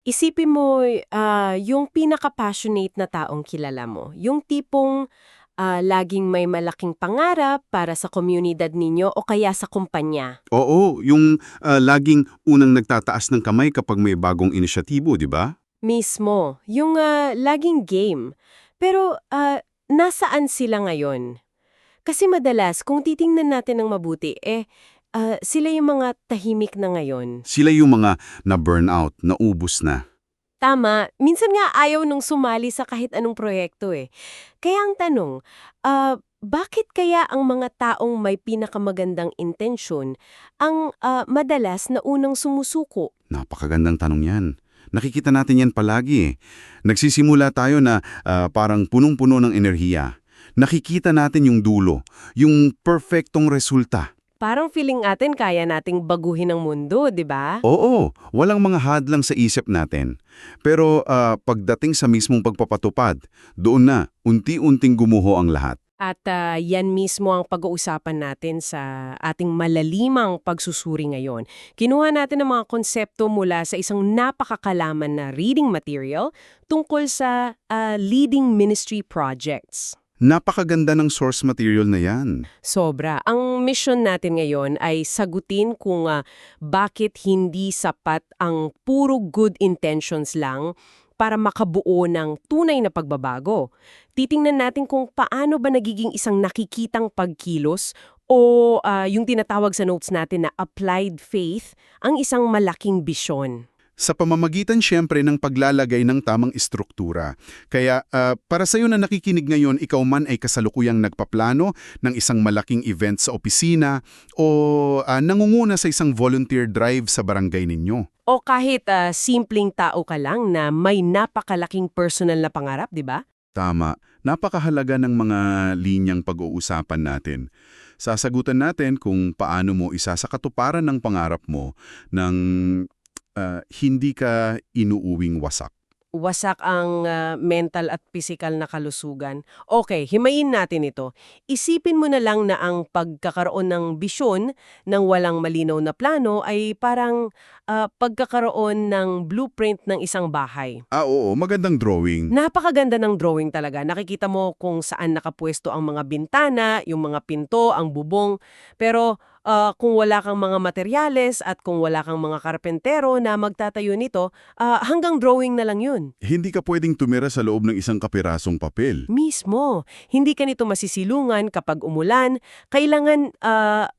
Isipin mo, yung pinaka-passionate na taong kilala mo. Yung tipong laging may malaking pangarap para sa komunidad ninyo o kaya sa kumpanya. Oo, yung laging unang nagtataas ng kamay kapag may bagong inisyatibo, di ba? Mismo, yung laging game. Pero nasaan sila ngayon? Kasi madalas, kung titingnan natin ng mabuti, sila yung mga tahimik na ngayon. Sila yung mga na-burnout, naubos na. Tama, minsan nga ayaw nung sumali sa kahit anong proyekto eh. Kaya ang tanong, bakit kaya ang mga taong may pinakamagandang intensyon ang madalas na unang sumusuko? Napakagandang tanong yan. Nakikita natin yan palagi eh. Nagsisimula tayo na parang punong-puno ng enerhiya. Nakikita natin yung dulo, yung perfectong resulta. Parang feeling natin kaya nating baguhin ang mundo, di ba? Oo, walang mga hadlang sa isip natin. Pero pagdating sa mismong pagpapatupad, doon na, unti-unting gumuho ang lahat. At yan mismo ang pag-uusapan natin sa ating malalimang pagsusuri ngayon. Kinuha natin ang mga konsepto mula sa isang napakakalaman na reading material tungkol sa leading ministry projects. Napakaganda ng source material na yan. Sobra. Ang mission natin ngayon ay sagutin kung bakit hindi sapat ang puro good intentions lang para makabuo ng tunay na pagbabago. Titingnan natin kung paano ba nagiging isang nakikitang pagkilos o yung tinatawag sa notes natin na applied faith ang isang malaking bisyon. Sa pamamagitan siyempre ng paglalagay ng tamang istruktura. Kaya para sa'yo na nakikinig ngayon, ikaw man ay kasalukuyang nagpaplano ng isang malaking event sa opisina o nangunguna sa isang volunteer drive sa barangay ninyo. O kahit simpleng tao ka lang na may napakalaking personal na pangarap, di ba? Tama. Napakahalaga ng mga linyang pag-uusapan natin. Sasagutan natin kung paano mo isasakatuparan ng pangarap mo ng hindi ka inuuwing wasak. Wasak ang mental at physical na kalusugan. Okay, himayin natin ito. Isipin mo na lang na ang pagkakaroon ng bisyon ng walang malinaw na plano ay parang pagkakaroon ng blueprint ng isang bahay. Oo, magandang drawing. Napakaganda ng drawing talaga. Nakikita mo kung saan nakapwesto ang mga bintana, yung mga pinto, ang bubong. Pero kung wala kang mga materyales at kung wala kang mga karpentero na magtatayo nito, hanggang drawing na lang yun. Hindi ka pwedeng tumira sa loob ng isang kapirasong papel. Mismo. Hindi ka nito masisilungan kapag umulan. Kailangan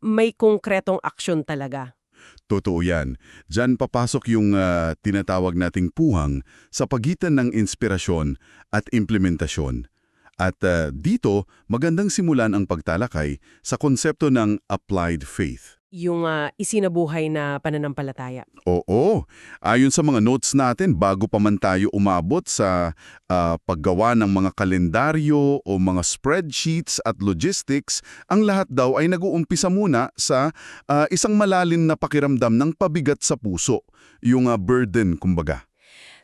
may konkretong aksyon talaga. Totoo yan. Diyan papasok yung tinatawag nating puhang sa pagitan ng inspirasyon at implementasyon. At dito, magandang simulan ang pagtalakay sa konsepto ng applied faith. Yung isinabuhay na pananampalataya. Oo. Ayon sa mga notes natin, bago pa man tayo umabot sa paggawa ng mga kalendaryo o mga spreadsheets at logistics, ang lahat daw ay nag-uumpisa muna sa isang malalim na pakiramdam ng pabigat sa puso, yung burden, kumbaga.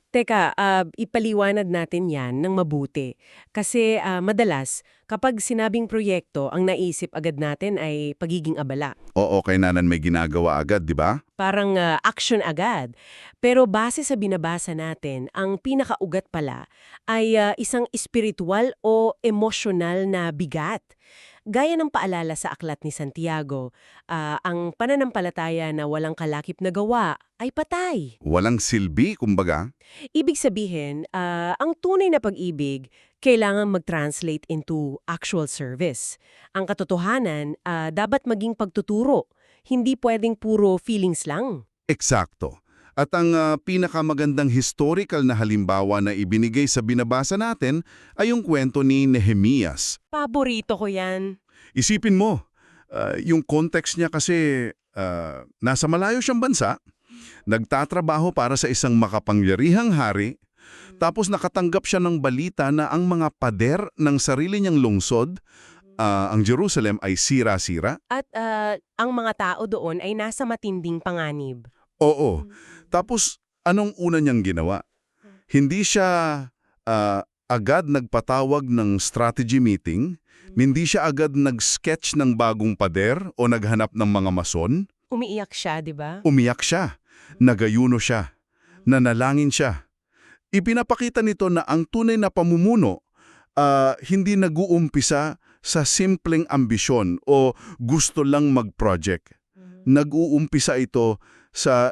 Teka, ipaliwanag natin yan ng mabuti. Kasi madalas, kapag sinabing proyekto, ang naisip agad natin ay pagiging abala. Oo, kailangan may ginagawa agad, di ba? Parang action agad. Pero base sa binabasa natin, ang pinakaugat pala ay isang espiritual o emosyonal na bigat. Gaya ng paalala sa aklat ni Santiago, ang pananampalataya na walang kalakip na gawa ay patay. Walang silbi, kumbaga. Ibig sabihin, ang tunay na pag-ibig kailangan mag-translate into actual service. Ang katotohanan, dapat maging pagtuturo. Hindi pwedeng puro feelings lang. Eksakto. At ang pinakamagandang historical na halimbawa na ibinigay sa binabasa natin ay yung kwento ni Nehemias. Paborito ko yan. Isipin mo, yung context niya kasi nasa malayo siyang bansa, nagtatrabaho para sa isang makapangyarihang hari, tapos nakatanggap siya ng balita na ang mga pader ng sarili niyang lungsod, ang Jerusalem ay sira-sira. At ang mga tao doon ay nasa matinding panganib. Oo. Tapos, anong una niyang ginawa? Hindi siya agad nagpatawag ng strategy meeting, hindi siya agad nag-sketch ng bagong pader o naghanap ng mga mason. Umiiyak siya, di ba? Umiyak siya, nagayuno siya. Nanalangin siya. Ipinapakita nito na ang tunay na pamumuno hindi nag-uumpisa sa simpleng ambisyon o gusto lang mag-project. Nag-uumpisa ito sa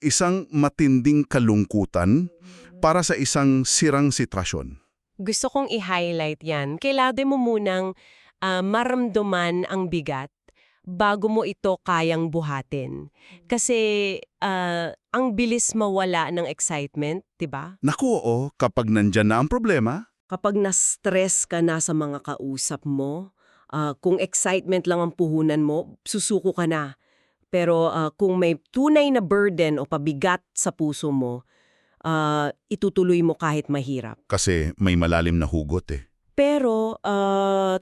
isang matinding kalungkutan para sa isang sirang sitwasyon. Gusto kong i-highlight yan. Kailangan mo munang maramdaman ang bigat bago mo ito kayang buhatin. Kasi ang bilis mawala ng excitement, 'di ba? Naku, oo, kapag nandyan na ang problema, Kapag na-stress ka na sa mga kausap mo, kung excitement lang ang puhunan mo, susuko ka na. Pero kung may tunay na burden o pabigat sa puso mo, itutuloy mo kahit mahirap. kasi may malalim na hugot eh. Pero,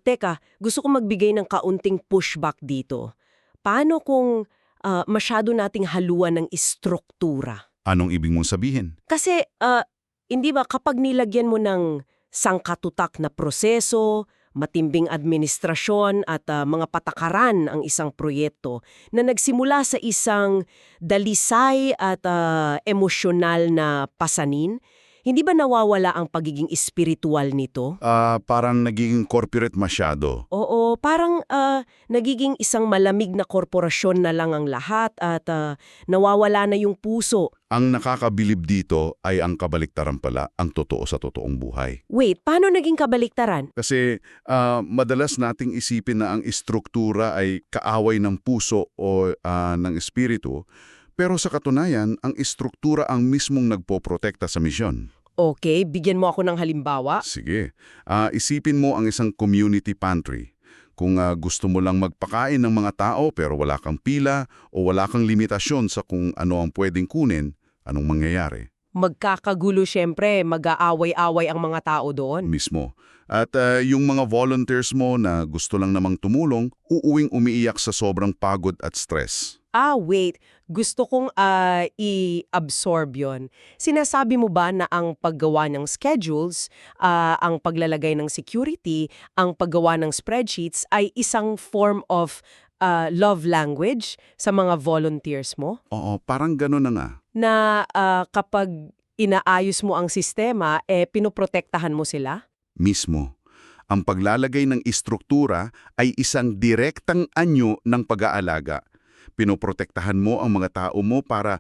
teka, gusto ko magbigay ng kaunting pushback dito. Paano kung masyado nating haluan ng istruktura? Anong ibig mong sabihin? Kasi, hindi ba kapag nilagyan mo ng sangkatutak na proseso, matimbing administrasyon at mga patakaran ang isang proyekto na nagsimula sa isang dalisay at emosyonal na pasanin, hindi ba nawawala ang pagiging espiritual nito? Parang nagiging corporate masyado. Oo, parang nagiging isang malamig na korporasyon na lang ang lahat at nawawala na yung puso. Ang nakakabilib dito ay ang kabaliktaran pala, ang totoo sa totoong buhay. Wait, paano naging kabaliktaran? Kasi madalas nating isipin na ang istruktura ay kaaway ng puso o ng espiritu, pero sa katunayan, ang istruktura ang mismong nagpoprotekta sa misyon. Okay, bigyan mo ako ng halimbawa. Sige, isipin mo ang isang community pantry. Kung gusto mo lang magpakain ng mga tao pero wala kang pila o wala kang limitasyon sa kung ano ang pwedeng kunin, anong mangyayari? Magkakagulo syempre, mag-aaway-away ang mga tao doon. Mismo. At yung mga volunteers mo na gusto lang namang tumulong, uuwing umiiyak sa sobrang pagod at stress. Wait. Gusto kong i-absorb yon. Sinasabi mo ba na ang paggawa ng schedules, ang paglalagay ng security, ang paggawa ng spreadsheets ay isang form of love language sa mga volunteers mo? Oo, parang gano'n na nga. Na kapag inaayos mo ang sistema, pinoprotektahan mo sila? Mismo. Ang paglalagay ng istruktura ay isang direktang anyo ng pag-aalaga. Pinoprotektahan mo ang mga tao mo para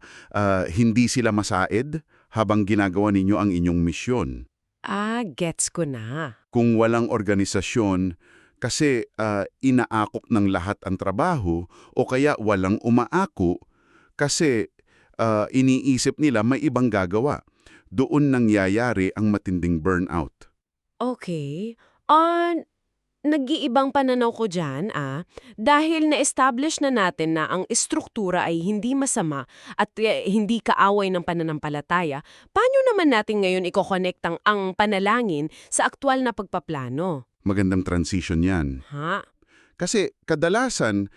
hindi sila masaid habang ginagawa ninyo ang inyong misyon. Gets ko na. Kung walang organisasyon, kasi inaakok ng lahat ang trabaho o kaya walang umaako kasi iniisip nila may ibang gagawa. Doon nangyayari ang matinding burnout. Okay. Nag-iibang pananaw ko dyan, dahil na-establish na natin na ang istruktura ay hindi masama at hindi kaaway ng pananampalataya, paano naman natin ngayon i-connect ang panalangin sa aktwal na pagpaplano? Magandang transition yan. Ha? Kasi kadalasan,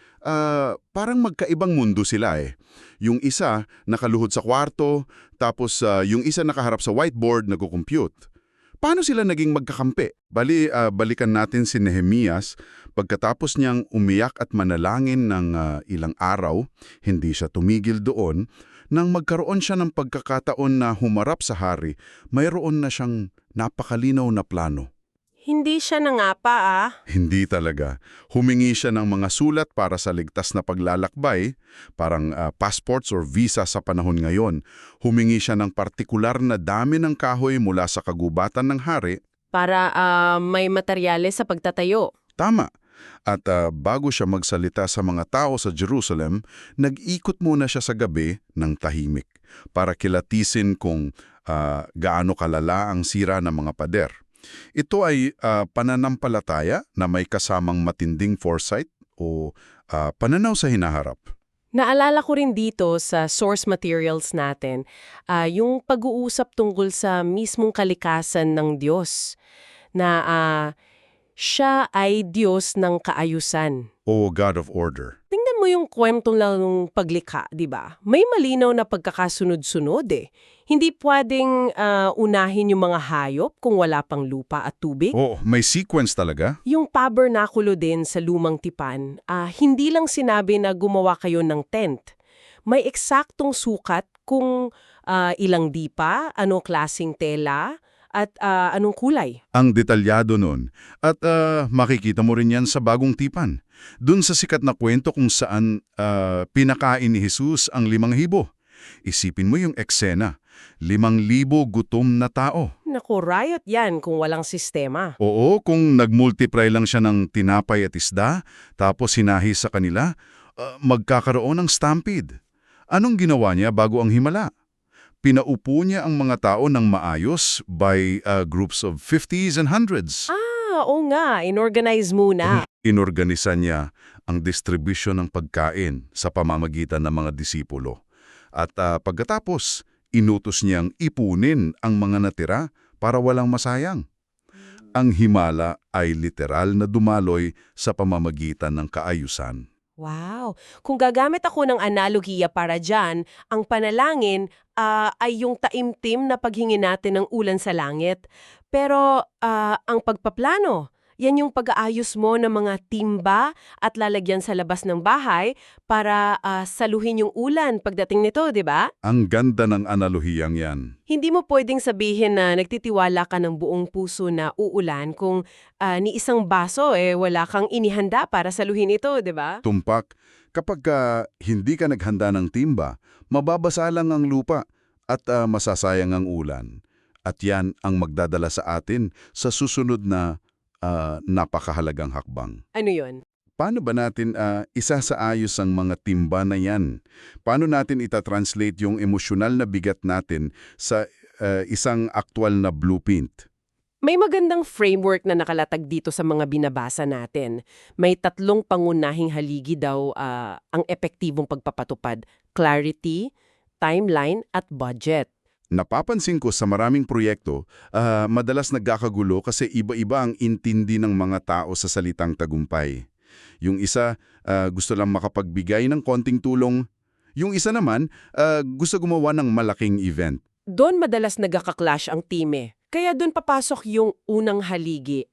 parang magkaibang mundo sila eh. Yung isa nakaluhod sa kwarto, tapos yung isa nakaharap sa whiteboard nagko-compute. Paano sila naging magkakampi? Balikan natin si Nehemias. Pagkatapos niyang umiyak at manalangin ng ilang araw, hindi siya tumigil doon. Nang magkaroon siya ng pagkakataon na humarap sa hari, mayroon na siyang napakalinaw na plano. Hindi siya nangapa, Hindi talaga. Humingi siya ng mga sulat para sa ligtas na paglalakbay, parang passports or visa sa panahon ngayon. Humingi siya ng partikular na dami ng kahoy mula sa kagubatan ng hari. para may materyales sa pagtatayo. Tama. At bago siya magsalita sa mga tao sa Jerusalem, nag-ikot muna siya sa gabi ng tahimik para kilatisin kung gaano kalala ang sira ng mga pader. Ito ay pananampalataya na may kasamang matinding foresight o pananaw sa hinaharap. Naalala ko rin dito sa source materials natin, yung pag-uusap tungkol sa mismong kalikasan ng Diyos na siya ay Diyos ng kaayusan. O God of Order. Tingnan mo yung kwento lang ng paglikha, di ba? May malinaw na pagkakasunod-sunod eh. Hindi pwedeng unahin yung mga hayop kung wala pang lupa at tubig. Oh, may sequence talaga? Yung tabernakulo din sa lumang tipan, hindi lang sinabi na gumawa kayo ng tent. May eksaktong sukat kung ilang dipa, anong klasing tela, at anong kulay. Ang detalyado nun. At makikita mo rin yan sa bagong tipan. Dun sa sikat na kwento kung saan pinakain ni Jesus ang 5,000. Isipin mo yung eksena. 5,000 gutom na tao. Naku, riot yan kung walang sistema. Oo, kung nag-multiply lang siya ng tinapay at isda, tapos hinahi sa kanila, magkakaroon ng stampede. Anong ginawa niya bago ang himala? Pinaupo niya ang mga tao ng maayos by groups of 50s and 100s. Oo nga, inorganize muna. Inorganisa niya ang distribution ng pagkain sa pamamagitan ng mga disipulo. At pagkatapos, inutos niyang ipunin ang mga natira para walang masayang. Ang himala ay literal na dumaloy sa pamamagitan ng kaayusan. Wow! Kung gagamit ako ng analogiya para dyan, ang panalangin ay yung taimtim na paghingi natin ng ulan sa langit. Pero ang pagpaplano, yan yung pag-aayos mo ng mga timba at lalagyan sa labas ng bahay para saluhin yung ulan pagdating nito, di ba? Ang ganda ng analogiyang yan. Hindi mo pwedeng sabihin na nagtitiwala ka ng buong puso na uulan kung ni isang baso wala kang inihanda para saluhin ito, di ba? Tumpak, kapag hindi ka naghanda ng timba, mababasa lang ang lupa at masasayang ang ulan. At yan ang magdadala sa atin sa susunod na napakahalagang hakbang. Ano yun? Paano ba natin isasaayos ang mga timba na yan? Paano natin itatranslate yung emosyonal na bigat natin sa isang aktwal na blueprint? May magandang framework na nakalatag dito sa mga binabasa natin. May 3 pangunahing haligi daw ang epektibong pagpapatupad: clarity, timeline, at budget. Napapansin ko sa maraming proyekto, madalas nagkakagulo kasi iba-iba ang intindi ng mga tao sa salitang tagumpay. Yung isa, gusto lang makapagbigay ng konting tulong. Yung isa naman, gusto gumawa ng malaking event. Doon madalas nagkaka-clash ang time. Kaya doon papasok yung unang haligi,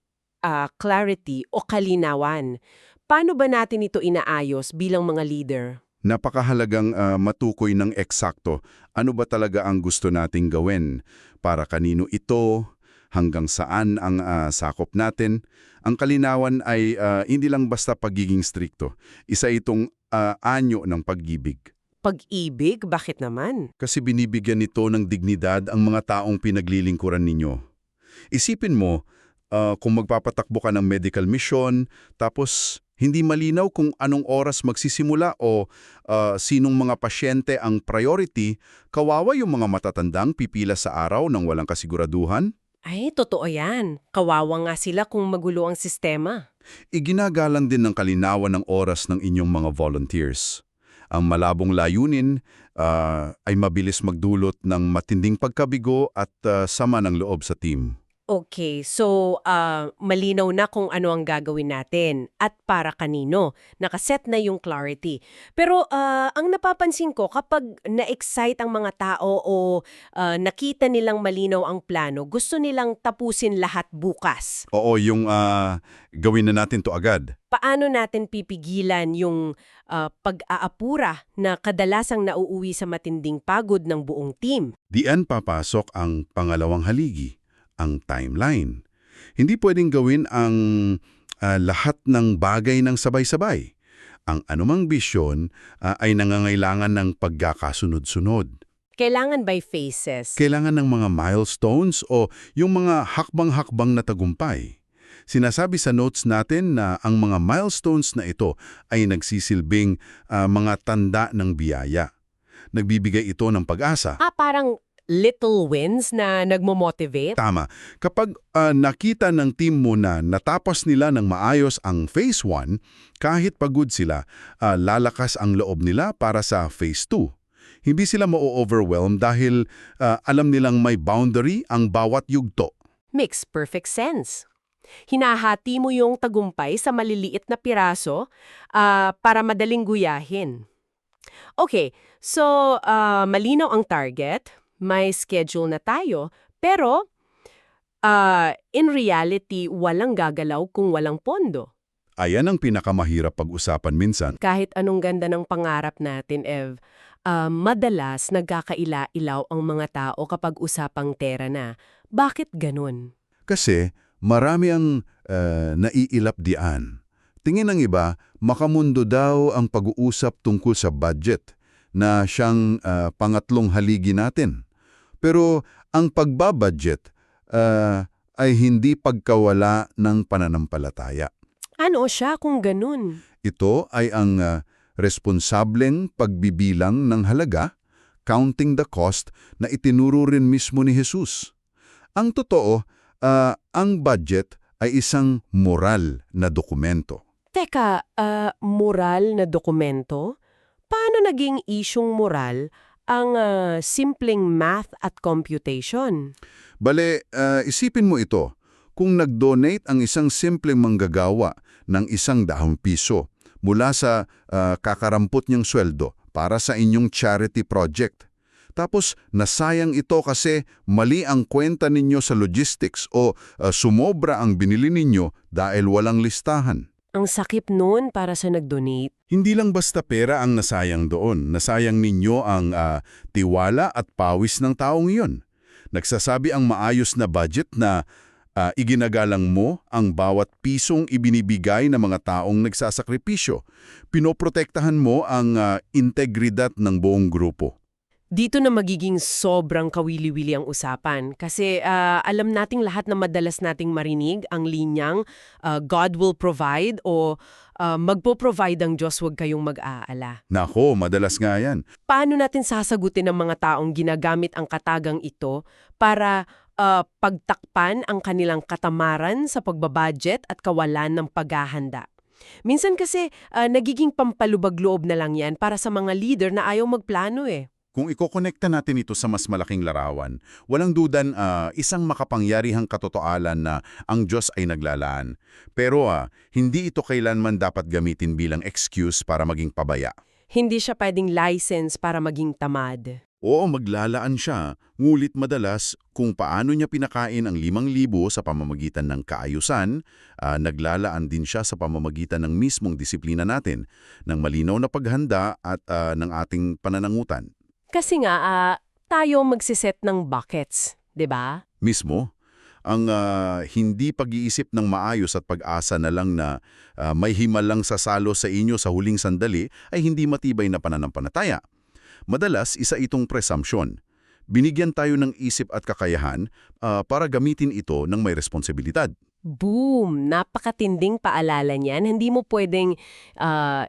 clarity o kalinawan. Paano ba natin ito inaayos bilang mga leader? Napakahalagang matukoy ng eksakto ano ba talaga ang gusto nating gawin, para kanino ito, hanggang saan ang sakop natin. Ang kalinawan ay hindi lang basta pagiging strikto. Isa itong anyo ng pag-ibig. Pag-ibig? Bakit naman? Kasi binibigyan nito ng dignidad ang mga taong pinaglilingkuran ninyo. Isipin mo, kung magpapatakbo ka ng medical mission, tapos hindi malinaw kung anong oras magsisimula o sinong mga pasyente ang priority, kawawa yung mga matatandang pipila sa araw nang walang kasiguraduhan. Ay, totoo yan. Kawawa nga sila kung magulo ang sistema. Iginagalang din ng kalinawan ng oras ng inyong mga volunteers. Ang malabong layunin ay mabilis magdulot ng matinding pagkabigo at sama ng loob sa team. Okay, so malinaw na kung ano ang gagawin natin at para kanino. Nakaset na yung clarity. Pero ang napapansin ko, kapag na-excite ang mga tao o nakita nilang malinaw ang plano, gusto nilang tapusin lahat bukas. Oo, yung gawin na natin to agad. Paano natin pipigilan yung pag-aapura na kadalasang nauuwi sa matinding pagod ng buong team? Diyan papasok ang pangalawang haligi, ang timeline. Hindi pwedeng gawin ang lahat ng bagay ng sabay-sabay. Ang anumang bisyon ay nangangailangan ng pagkakasunod-sunod. Kailangan by phases. Kailangan ng mga milestones o yung mga hakbang-hakbang na tagumpay. Sinasabi sa notes natin na ang mga milestones na ito ay nagsisilbing mga tanda ng biyaya. Nagbibigay ito ng pag-asa. Parang little wins na nagmo-motivate? Tama. Kapag nakita ng team mo na natapos nila ng maayos ang Phase 1, kahit pagod sila, lalakas ang loob nila para sa Phase 2. Hindi sila ma-overwhelm dahil alam nilang may boundary ang bawat yugto. Makes perfect sense. Hinahati mo yung tagumpay sa maliliit na piraso para madaling guyahin. Okay, so malinaw ang target, may schedule na tayo, pero in reality, walang gagalaw kung walang pondo. Ayan ang pinakamahirap pag-usapan minsan. Kahit anong ganda ng pangarap natin, Ev, madalas nagkakaila-ilaw ang mga tao kapag usapang pera na. Bakit ganun? Kasi marami ang naiilapdian. Tingin ng iba, makamundo daw ang pag-uusap tungkol sa budget na siyang pangatlong haligi natin. Pero ang pagbabudget ay hindi pagkawala ng pananampalataya. Ano siya kung ganun? Ito ay ang responsableng pagbibilang ng halaga, counting the cost, na itinuro rin mismo ni Jesus. Ang totoo, ang budget ay isang moral na dokumento. Teka, moral na dokumento? Paano naging isyung moral ang simpleng math at computation? Bale, isipin mo ito. Kung nag-donate ang isang simpleng manggagawa ng ₱100 mula sa kakarampot niyang sweldo para sa inyong charity project, tapos nasayang ito kasi mali ang kwenta ninyo sa logistics o sumobra ang binili ninyo dahil walang listahan. Ang sakip nun para sa nag-donate. Hindi lang basta pera ang nasayang doon. Nasayang ninyo ang tiwala at pawis ng taong iyon. Nagsasabi ang maayos na budget na iginagalang mo ang bawat pisong ibinibigay ng mga taong nagsasakripisyo. Pinoprotektahan mo ang integridad ng buong grupo. Dito na magiging sobrang kawili-wili ang usapan kasi alam nating lahat na madalas nating marinig ang linyang God will provide o magpo-provide ang Diyos, huwag kayong mag-aala. Nako, madalas nga yan. Paano natin sasagutin ang mga taong ginagamit ang katagang ito para pagtakpan ang kanilang katamaran sa pagbabudget at kawalan ng paghahanda? Minsan kasi nagiging pampalubag-loob na lang yan para sa mga leader na ayaw magplano eh. Kung ikokonekta natin ito sa mas malaking larawan, walang dudan isang makapangyarihang katotohanan na ang Diyos ay naglalaan. Pero hindi ito kailanman dapat gamitin bilang excuse para maging pabaya. Hindi siya pwedeng license para maging tamad. Oo, maglalaan siya, ngulit madalas kung paano niya pinakain ang 5,000 sa pamamagitan ng kaayusan, naglalaan din siya sa pamamagitan ng mismong disiplina natin, ng malinaw na paghanda at ng ating pananangutan. Kasi nga, tayo magsiset ng buckets, di ba? Mismo, ang hindi pag-iisip ng maayos at pag-asa na lang na may himalang sasalo sa inyo sa huling sandali ay hindi matibay na pananampalataya. Madalas, isa itong presumption. Binigyan tayo ng isip at kakayahan para gamitin ito ng may responsibilidad. Boom! Napakatinding paalala niyan. Hindi mo pwedeng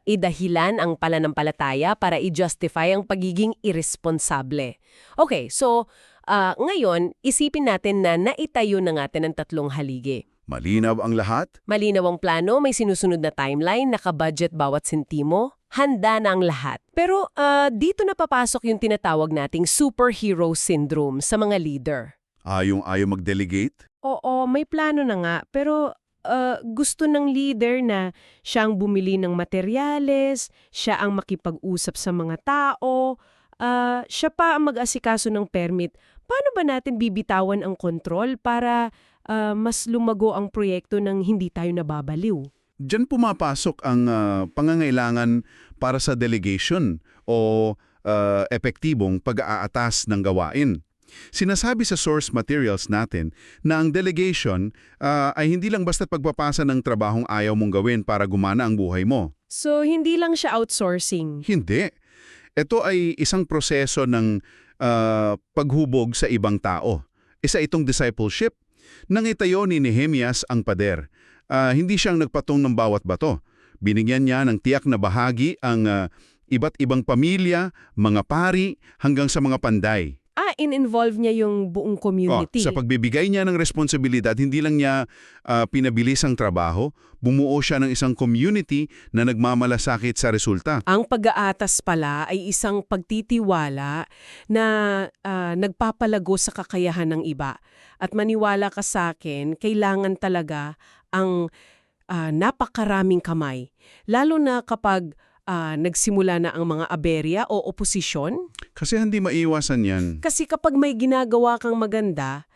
idahilan ang pananampalataya para i-justify ang pagiging irresponsable. Okay, so ngayon, isipin natin na naitayo na natin ang 3 haligi. Malinaw ang lahat? Malinaw ang plano, may sinusunod na timeline, nakabudget bawat sentimo, handa na ang lahat. Pero dito na papasok yung tinatawag nating superhero syndrome sa mga leader. Ayaw mag-delegate? Oo, may plano na nga, pero gusto ng leader na siya ang bumili ng materyales, siya ang makipag-usap sa mga tao, siya pa ang mag-asikaso ng permit. Paano ba natin bibitawan ang kontrol para mas lumago ang proyekto nang hindi tayo nababaliw? Diyan pumapasok ang pangangailangan para sa delegation o epektibong pag-aatas ng gawain. Sinasabi sa source materials natin na ang delegation ay hindi lang basta't pagpapasa ng trabahong ayaw mong gawin para gumana ang buhay mo. So, hindi lang siya outsourcing. Hindi. Ito ay isang proseso ng paghubog sa ibang tao. Isa itong discipleship. Nangitayo ni Nehemias ang pader. Hindi siyang nagpatong ng bawat bato. Binigyan niya ng tiyak na bahagi ang iba't ibang pamilya, mga pari, hanggang sa mga panday. In-involve niya yung buong community. Sa pagbibigay niya ng responsibilidad, hindi lang niya pinabilis ang trabaho, bumuo siya ng isang community na nagmamalasakit sa resulta. Ang pag-aatas pala ay isang pagtitiwala na nagpapalago sa kakayahan ng iba. At maniwala ka sa akin, kailangan talaga ang napakaraming kamay. Lalo na kapag nagsimula na ang mga aberya o oposisyon. Kasi hindi maiwasan yan. Kasi kapag may ginagawa kang maganda,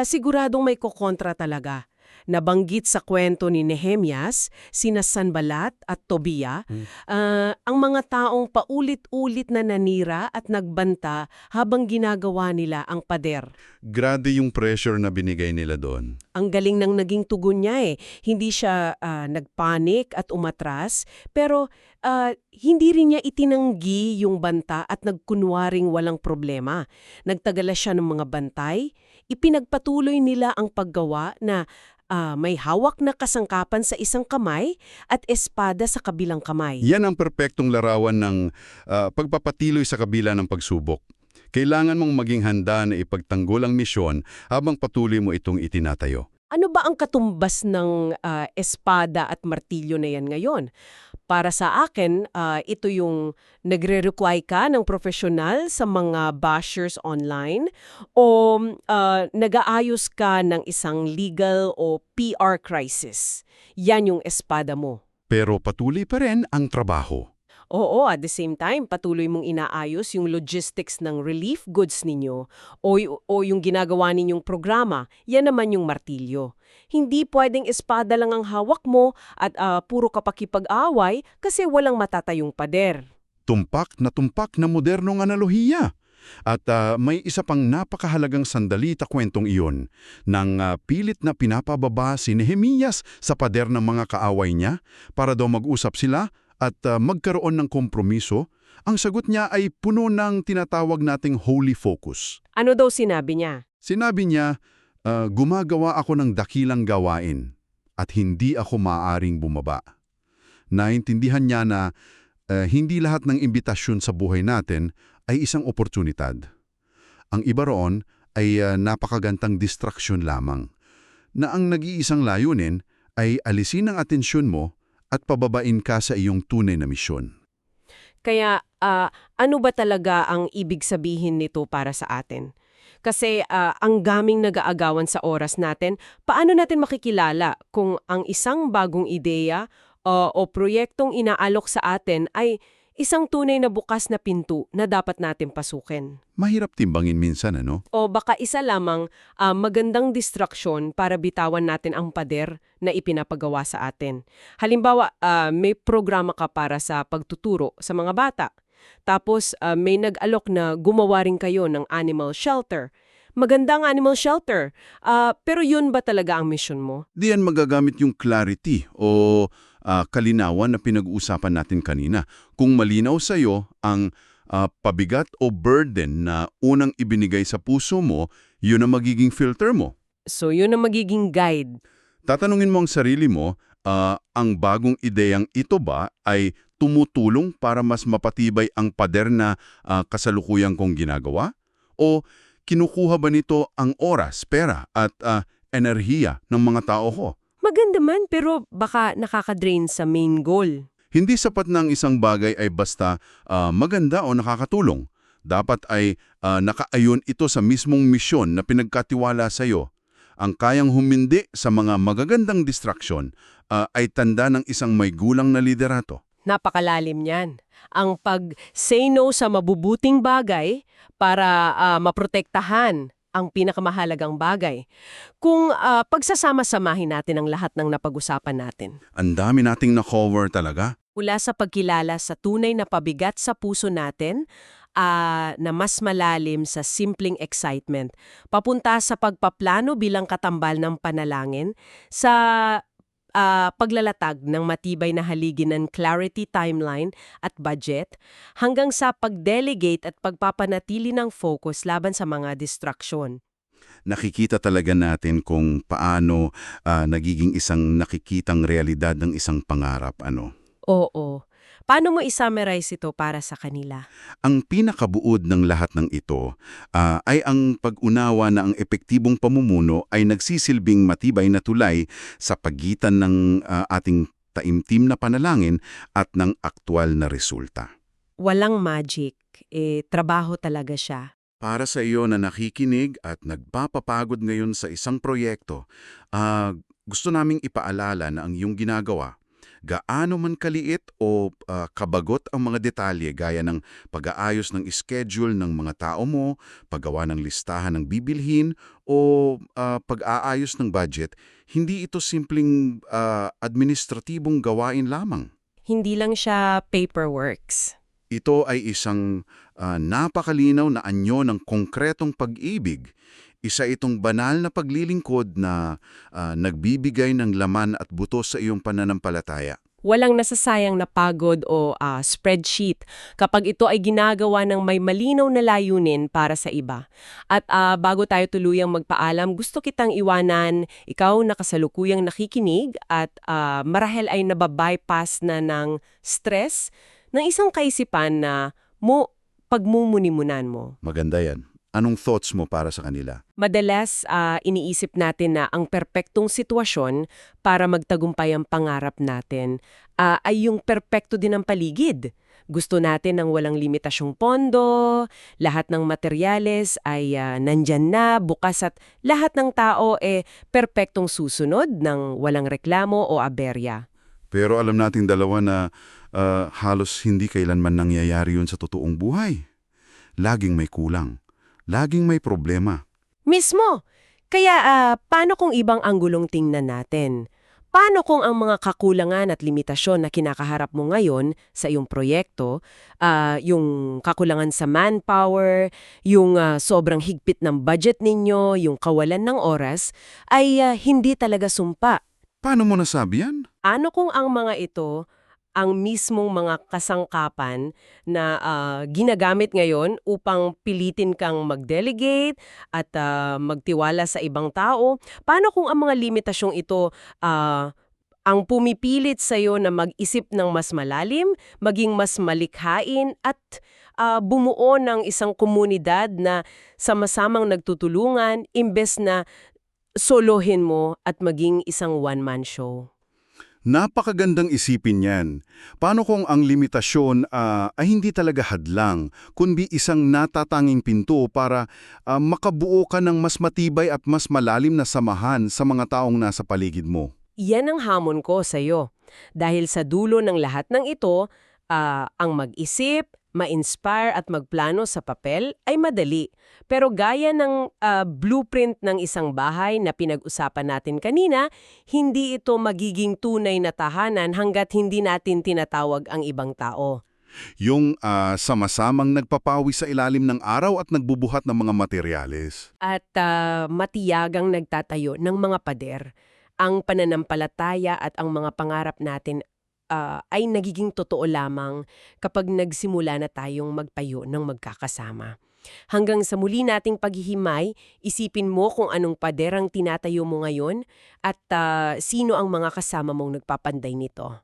siguradong may kokontra talaga. nabanggit sa kwento ni Nehemias, sina Sanballat at Tobia, ang mga taong paulit-ulit na nanira at nagbanta habang ginagawa nila ang pader. Grabe yung pressure na binigay nila doon. Ang galing ng naging tugon niya eh. Hindi siya nagpanik at umatras, pero hindi rin niya itinanggi yung banta at nagkunwaring walang problema. Nagtagala siya ng mga bantay, ipinagpatuloy nila ang paggawa na may hawak na kasangkapan sa isang kamay at espada sa kabilang kamay. Yan ang perpektong larawan ng pagpapatiloy sa kabila ng pagsubok. Kailangan mong maging handa na ipagtanggol ang misyon habang patuloy mo itong itinatayo. Ano ba ang katumbas ng espada at martilyo na yan ngayon? Para sa akin, ito yung nagre-require ka ng profesional sa mga bashers online o nag-aayos ka ng isang legal o PR crisis. Yan yung espada mo. Pero patuloy pa rin ang trabaho. Oo, at the same time, patuloy mong inaayos yung logistics ng relief goods ninyo o yung ginagawa ninyong programa, yan naman yung martilyo. Hindi pwedeng espada lang ang hawak mo at puro kapakipag-away kasi walang matatayong pader. Tumpak na modernong analohiya. At may isa pang napakahalagang sandalita kwentong iyon nang pilit na pinapababa si Nehemias sa pader ng mga kaaway niya para daw mag-usap sila at magkaroon ng kompromiso. Ang sagot niya ay puno ng tinatawag nating holy focus. Ano daw sinabi niya? Sinabi niya, gumagawa ako ng dakilang gawain at hindi ako maaaring bumaba. Naintindihan niya na hindi lahat ng imbitasyon sa buhay natin ay isang oportunidad. Ang iba roon ay napakagantang distraksyon lamang, na ang nag-iisang layunin ay alisin ang atensyon mo at pababain ka sa iyong tunay na misyon. Kaya ano ba talaga ang ibig sabihin nito para sa atin? Kasi ang gaming nag-aagawan sa oras natin, paano natin makikilala kung ang isang bagong ideya o proyektong inaalok sa atin ay isang tunay na bukas na pinto na dapat natin pasukin? Mahirap timbangin minsan, ano? O baka isa lamang magandang distraksyon para bitawan natin ang pader na ipinapagawa sa atin. Halimbawa, may programa ka para sa pagtuturo sa mga bata. Tapos may nag-alok na gumawa rin kayo ng animal shelter. Magandang animal shelter. Pero yun ba talaga ang mission mo? Diyan magagamit yung clarity o kalinawan na pinag-uusapan natin kanina. Kung malinaw sa'yo ang pabigat o burden na unang ibinigay sa puso mo, yun ang magiging filter mo. So yun ang magiging guide. Tatanungin mo ang sarili mo, ang bagong ideyang ito ba ay tumutulong para mas mapatibay ang pader na kasalukuyang kong ginagawa? O kinukuha ba nito ang oras, pera at enerhiya ng mga tao ko? Maganda man pero baka nakaka-drain sa main goal. Hindi sapat na ang isang bagay ay basta maganda o nakakatulong. Dapat ay nakaayon ito sa mismong misyon na pinagkatiwala sa iyo. Ang kayang humindi sa mga magagandang distraksyon ay tanda ng isang may gulang na liderato. Napakalalim niyan. Ang pag-say no sa mabubuting bagay para maprotektahan ang pinakamahalagang bagay. Kung pagsasama-samahin natin ang lahat ng napag-usapan natin. Ang dami nating na-cover talaga. Mula sa pagkilala sa tunay na pabigat sa puso natin, na mas malalim sa simpleng excitement, papunta sa pagpaplano bilang katambal ng panalangin, sa paglalatag ng matibay na haligi ng clarity timeline at budget, hanggang sa pag-delegate at pagpapanatili ng focus laban sa mga distraksyon. Nakikita talaga natin kung paano nagiging isang nakikitang realidad ng isang pangarap, ano? Oo. Paano mo i-summarize ito para sa kanila? Ang pinakabuod ng lahat ng ito ay ang pag-unawa na ang epektibong pamumuno ay nagsisilbing matibay na tulay sa pagitan ng ating taimtim na panalangin at ng aktwal na resulta. Walang magic. Trabaho talaga siya. Para sa iyo na nakikinig at nagpapapagod ngayon sa isang proyekto, gusto naming ipaalala na ang iyong ginagawa Gaano man kaliit o kabagot ang mga detalye gaya ng pag-aayos ng schedule ng mga tao mo, paggawa ng listahan ng bibilhin, o pag-aayos ng budget, hindi ito simpleng administratibong gawain lamang. Hindi lang siya paperworks. Ito ay isang napakalinaw na anyo ng konkretong pag-ibig. Isa itong banal na paglilingkod na nagbibigay ng laman at buto sa iyong pananampalataya. Walang nasasayang na pagod o spreadsheet kapag ito ay ginagawa ng may malinaw na layunin para sa iba. At bago tayo tuluyang magpaalam, gusto kitang iwanan, ikaw na kasalukuyang nakikinig at marahil ay nababypass na ng stress ng isang kaisipan na pagmumuni-munan mo. Maganda yan. Anong thoughts mo para sa kanila? Madalas, iniisip natin na ang perpektong sitwasyon para magtagumpay ang pangarap natin ay yung perpekto din ang paligid. Gusto natin ng walang limitasyong pondo, lahat ng materyales ay nandyan na, bukas at lahat ng tao perpektong susunod ng walang reklamo o aberya. Pero alam nating dalawa na halos hindi kailanman nangyayari yun sa totoong buhay. Laging may kulang. Laging may problema. Mismo! Kaya paano kung ibang anggulong tingnan natin? Paano kung ang mga kakulangan at limitasyon na kinakaharap mo ngayon sa iyong proyekto, yung kakulangan sa manpower, yung sobrang higpit ng budget ninyo, yung kawalan ng oras, ay hindi talaga sumpa? Paano mo nasabi yan? Ano kung ang mga ito ang mismong mga kasangkapan na ginagamit ngayon upang pilitin kang mag-delegate at magtiwala sa ibang tao? Paano kung ang mga limitasyong ito ang pumipilit sa'yo na mag-isip ng mas malalim, maging mas malikhain at bumuo ng isang komunidad na sama-samang nagtutulungan imbes na solohin mo at maging isang one-man show? Napakagandang isipin yan. Paano kung ang limitasyon ay hindi talaga hadlang, kundi isang natatanging pinto para makabuo ka ng mas matibay at mas malalim na samahan sa mga taong nasa paligid mo? Yan ang hamon ko sa iyo. Dahil sa dulo ng lahat ng ito, ang mag-isip, ma-inspire at magplano sa papel ay madali. Pero gaya ng blueprint ng isang bahay na pinag-usapan natin kanina, hindi ito magiging tunay na tahanan hanggat hindi natin tinatawag ang ibang tao. Yung sama-samang nagpapawi sa ilalim ng araw at nagbubuhat ng mga materyales. At matiyagang nagtatayo ng mga pader. Ang pananampalataya at ang mga pangarap natin ay nagiging totoo lamang kapag nagsimula na tayong magtayo ng magkakasama. Hanggang sa muli nating paghihimay, isipin mo kung anong pader ang tinatayo mo ngayon at sino ang mga kasama mong nagpapanday nito.